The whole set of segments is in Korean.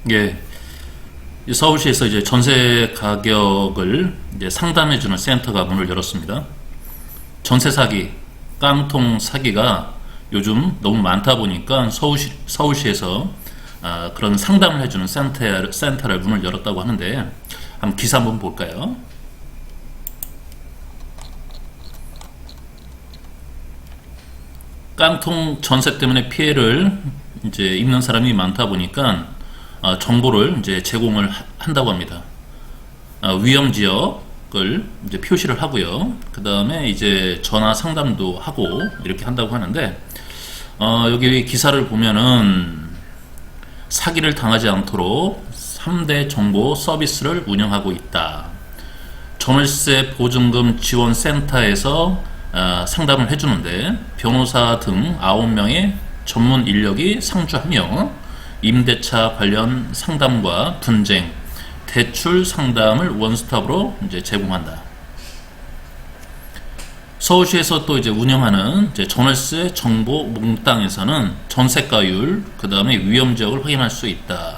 예, 이 서울시에서 이제 전세 가격을 이제 상담해주는 센터가 문을 열었습니다. 전세 사기, 깡통 사기가 요즘 너무 많다 보니까 서울시에서 그런 상담을 해주는 센터를 문을 열었다고 하는데, 한번 기사 한번 볼까요? 깡통 전세 때문에 피해를 이제 입는 사람이 많다 보니까 정보를 이제 제공을 한다고 합니다. 위험 지역을 이제 표시를 하고요. 그 다음에 이제 전화 상담도 하고 이렇게 한다고 하는데, 여기 기사를 보면은 사기를 당하지 않도록 3대 정보 서비스를 운영하고 있다. 전월세 보증금 지원 센터에서 상담을 해주는데, 변호사 등 9명의 전문 인력이 상주하며 임대차 관련 상담과 분쟁, 대출 상담을 원스톱으로 이제 제공한다. 서울시에서 또 이제 운영하는 이제 전월세 정보 몽땅에서는 전세가율, 그 다음에 위험 지역을 확인할 수 있다.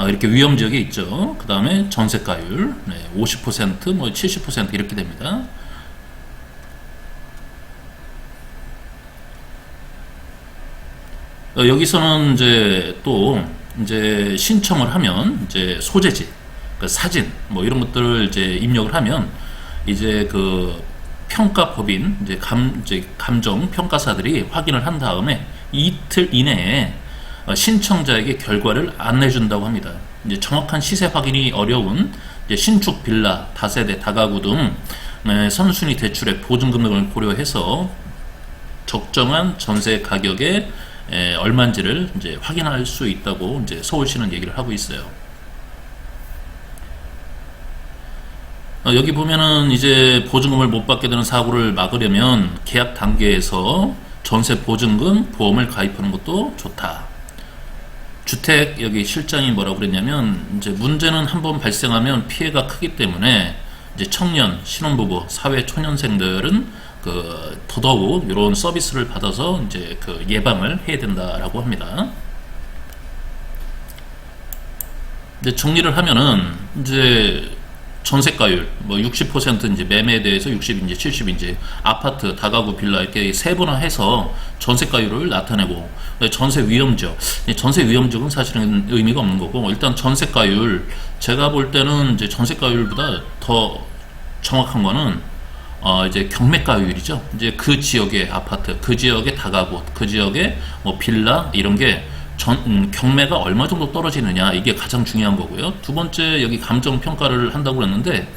이렇게 위험 지역이 있죠. 그 다음에 전세가율 50%, 뭐 70% 이렇게 됩니다. 여기서는 이제 또 이제 신청을 하면 이제 소재지, 그 사진 뭐 이런 것들을 이제 입력을 하면 이제 그 평가법인 이제 감정 평가사들이 확인을 한 다음에 이틀 이내에 신청자에게 결과를 안내준다고 합니다. 이제 정확한 시세 확인이 어려운 이제 신축 빌라, 다세대, 다가구 등 선순위 대출의 보증금 등을 고려해서 적정한 전세 가격에 얼마인지를 이제 확인할 수 있다고 이제 서울시는 얘기를 하고 있어요. 여기 보면은 이제 보증금을 못 받게 되는 사고를 막으려면 계약 단계에서 전세 보증금 보험을 가입하는 것도 좋다. 주택 여기 실장이 뭐라고 그랬냐면, 이제 문제는 한번 발생하면 피해가 크기 때문에 이제 청년, 신혼부부, 사회초년생들은 더더욱 이런 서비스를 받아서 이제 예방을 해야 된다라고 합니다. 이제 정리를 하면은 이제 전세가율 뭐 60% 이제 매매에 대해서 60인지 70인지 아파트, 다가구, 빌라 이렇게 세분화해서 전세가율을 나타내고, 전세 위험지역, 전세 위험지역은 사실은 의미가 없는 거고, 일단 전세가율, 제가 볼 때는 이제 전세가율보다 더 정확한 거는 이제 경매가율이죠. 이제 그 지역의 아파트, 그 지역의 다가구, 그 지역의 뭐 빌라 이런 게 경매가 얼마 정도 떨어지느냐, 이게 가장 중요한 거고요. 두 번째, 여기 감정 평가를 한다고 그랬는데,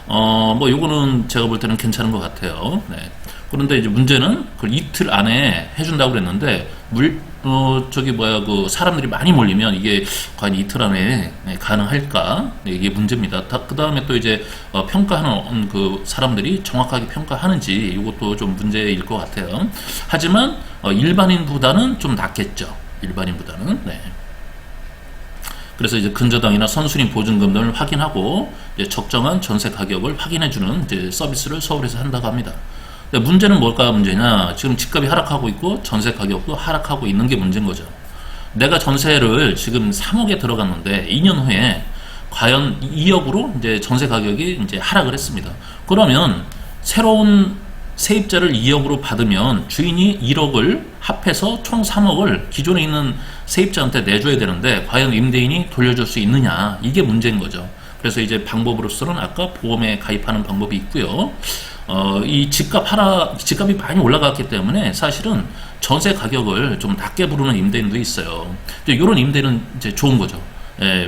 뭐 요거는 제가 볼 때는 괜찮은 것 같아요. 네. 그런데 이제 문제는 그 이틀 안에 해준다고 그랬는데, 그 사람들이 많이 몰리면 이게 과연 이틀 안에 가능할까? 네, 이게 문제입니다. 그 다음에 또 이제 평가하는 그 사람들이 정확하게 평가하는지, 이것도 좀 문제일 것 같아요. 하지만 일반인보다는 좀 낫겠죠. 일반인보다는. 네. 그래서 이제 근저당이나 선순위 보증금 등을 확인하고 이제 적정한 전세 가격을 확인해주는 이제 서비스를 서울에서 한다고 합니다. 근데 문제는 뭘까 문제냐? 지금 집값이 하락하고 있고 전세 가격도 하락하고 있는 게 문제인 거죠. 내가 전세를 지금 3억에 들어갔는데 2년 후에 과연 2억으로 이제 전세 가격이 이제 하락을 했습니다. 그러면 새로운 세입자를 2억으로 받으면 주인이 1억을 합해서 총 3억을 기존에 있는 세입자한테 내줘야 되는데, 과연 임대인이 돌려줄 수 있느냐, 이게 문제인 거죠. 그래서 이제 방법으로서는 아까 보험에 가입하는 방법이 있고요. 이 집값이 많이 올라갔기 때문에 사실은 전세 가격을 좀 낮게 부르는 임대인도 있어요. 이런 임대는 이제 좋은 거죠.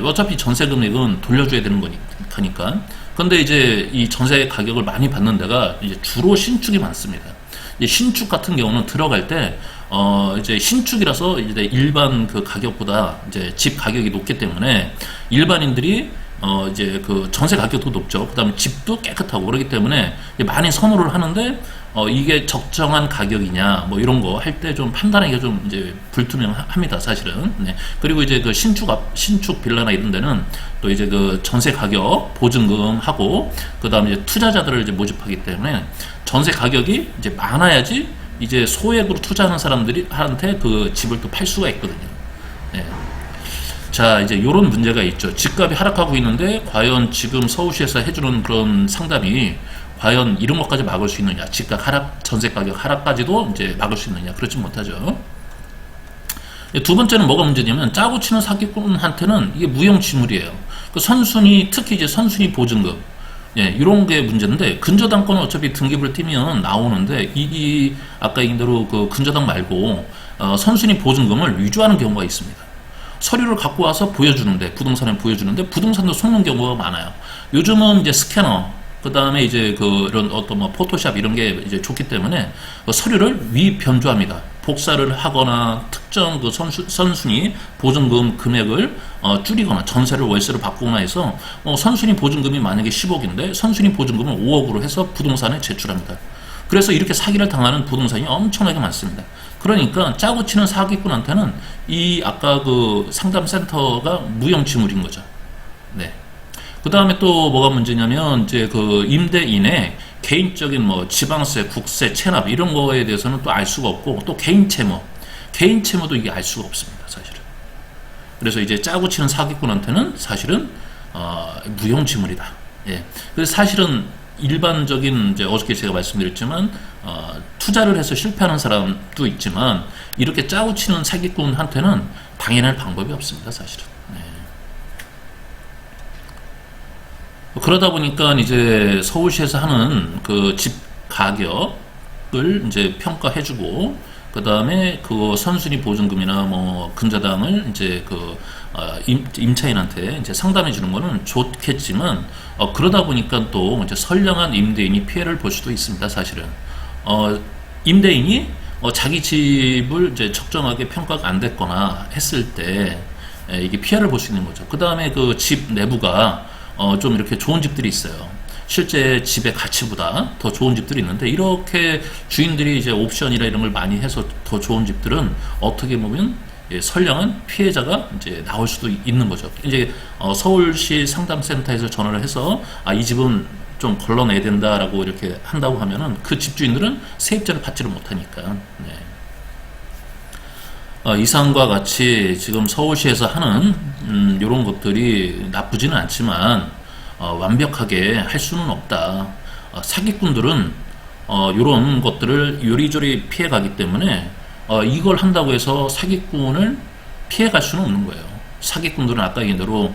어차피 전세 금액은 돌려줘야 되는 거니까. 근데 이제 이 전세 가격을 많이 받는 데가 이제 주로 신축이 많습니다. 이제 신축 같은 경우는 들어갈 때 이제 신축이라서 이제 일반 그 가격보다 이제 집 가격이 높기 때문에 일반인들이 이제 그 전세 가격도 높죠. 그 다음에 집도 깨끗하고 그러기 때문에 많이 선호를 하는데, 이게 적정한 가격이냐, 뭐 이런 거 할 때 좀 판단하기가 좀 이제 불투명합니다, 사실은. 네. 그리고 이제 그 신축 빌라나 이런 데는 또 이제 그 전세 가격 보증금 하고, 그 다음에 이제 투자자들을 이제 모집하기 때문에 전세 가격이 이제 많아야지 이제 소액으로 투자하는 사람들이 한테 그 집을 또 팔 수가 있거든요. 네. 자, 이제 요런 문제가 있죠. 집값이 하락하고 있는데 과연 지금 서울시에서 해주는 그런 상담이 과연 이런 것까지 막을 수 있느냐, 집값 하락, 전세 가격 하락까지도 이제 막을 수 있느냐, 그렇지 못하죠. 두 번째는 뭐가 문제냐면 짜고 치는 사기꾼한테는 이게 무형지물이에요. 그 선순위, 특히 이제 선순위 보증금, 예, 이런 게 문제인데, 근저당권은 어차피 등기부를 띄면 나오는데, 아까 얘기한 대로 그 근저당 말고 선순위 보증금을 위조하는 경우가 있습니다. 서류를 갖고 와서 보여주는데, 부동산에 보여주는데 부동산도 속는 경우가 많아요. 요즘은 이제 스캐너, 그 다음에 이제 이런 어떤 뭐 포토샵 이런 게 이제 좋기 때문에 그 서류를 위변조합니다. 복사를 하거나 특정 그 선순위 보증금 금액을 줄이거나 전세를 월세로 바꾸거나 해서 선순위 보증금이 만약에 10억인데 선순위 보증금을 5억으로 해서 부동산에 제출합니다. 그래서 이렇게 사기를 당하는 부동산이 엄청나게 많습니다. 그러니까 짜고 치는 사기꾼한테는 이 아까 그 상담센터가 무형지물인 거죠. 네. 그 다음에 또 뭐가 문제냐면 이제 그 임대인의 개인적인 뭐 지방세, 국세, 체납 이런 거에 대해서는 또 알 수가 없고, 또 개인 채무도 이게 알 수가 없습니다, 사실은. 그래서 이제 짜고 치는 사기꾼한테는 사실은 무형지물이다. 예. 그래서 사실은 일반적인 이제 어저께 제가 말씀드렸지만 투자를 해서 실패하는 사람도 있지만 이렇게 짜고 치는 사기꾼한테는 당연할 방법이 없습니다, 사실은. 네. 그러다 보니까 이제 서울시에서 하는 그 집 가격을 이제 평가해주고, 그 다음에 그 선순위 보증금이나 뭐 근저당을 이제 임차인한테 이제 상담해 주는 거는 좋겠지만, 그러다 보니까 또 이제 선량한 임대인이 피해를 볼 수도 있습니다, 사실은. 임대인이 자기 집을 이제 적정하게 평가가 안 됐거나 했을 때 이게 피해를 볼 수 있는 거죠. 그 다음에 그 집 내부가 좀 이렇게 좋은 집들이 있어요. 실제 집의 가치보다 더 좋은 집들이 있는데, 이렇게 주인들이 이제 옵션이나 이런 걸 많이 해서 더 좋은 집들은 어떻게 보면 선량한 피해자가 이제 나올 수도 있는 거죠. 이제 서울시 상담센터에서 전화를 해서 이 집은 좀 걸러내야 된다라고 이렇게 한다고 하면은 그 집주인들은 세입자를 받지를 못하니까. 네. 이상과 같이 지금 서울시에서 하는 이런 것들이 나쁘지는 않지만 완벽하게 할 수는 없다. 사기꾼들은 이런 것들을 요리조리 피해가기 때문에 이걸 한다고 해서 사기꾼을 피해갈 수는 없는 거예요. 사기꾼들은 아까 얘기한 대로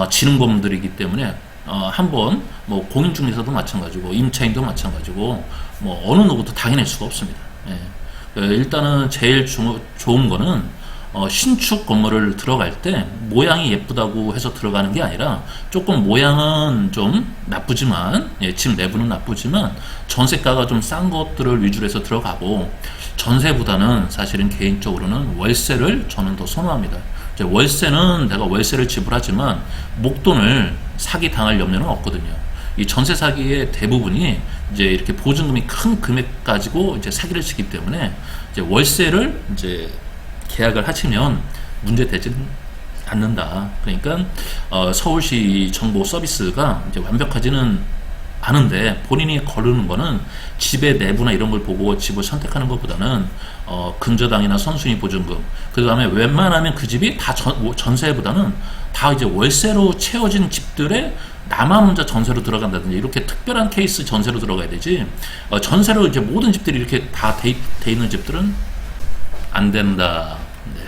지능범들이기 때문에 한번 뭐 공인중개사도 마찬가지고 임차인도 마찬가지고 뭐 어느 누구도 당해낼 수가 없습니다. 예. 일단은 제일 좋은 거는 신축 건물을 들어갈 때 모양이 예쁘다고 해서 들어가는 게 아니라, 조금 모양은 좀 나쁘지만, 집 내부는 나쁘지만 전세가가 좀 싼 것들을 위주로 해서 들어가고, 전세보다는 사실은 개인적으로는 월세를 저는 더 선호합니다. 월세는 내가 월세를 지불하지만 목돈을 사기 당할 염려는 없거든요. 이 전세 사기의 대부분이 이제 이렇게 보증금이 큰 금액 가지고 이제 사기를 치기 때문에 이제 월세를 이제 계약을 하시면 문제되지는 않는다. 그러니까 서울시 정보 서비스가 이제 완벽하지는 않은데, 본인이 거르는 거는 집의 내부나 이런 걸 보고 집을 선택하는 것보다는 근저당이나 선순위 보증금, 그 다음에 웬만하면 그 집이 다 전세보다는 다 이제 월세로 채워진 집들에 나만 혼자 전세로 들어간다든지 이렇게 특별한 케이스 전세로 들어가야 되지, 전세로 이제 모든 집들이 이렇게 다 돼 있는 집들은 안 된다. 네.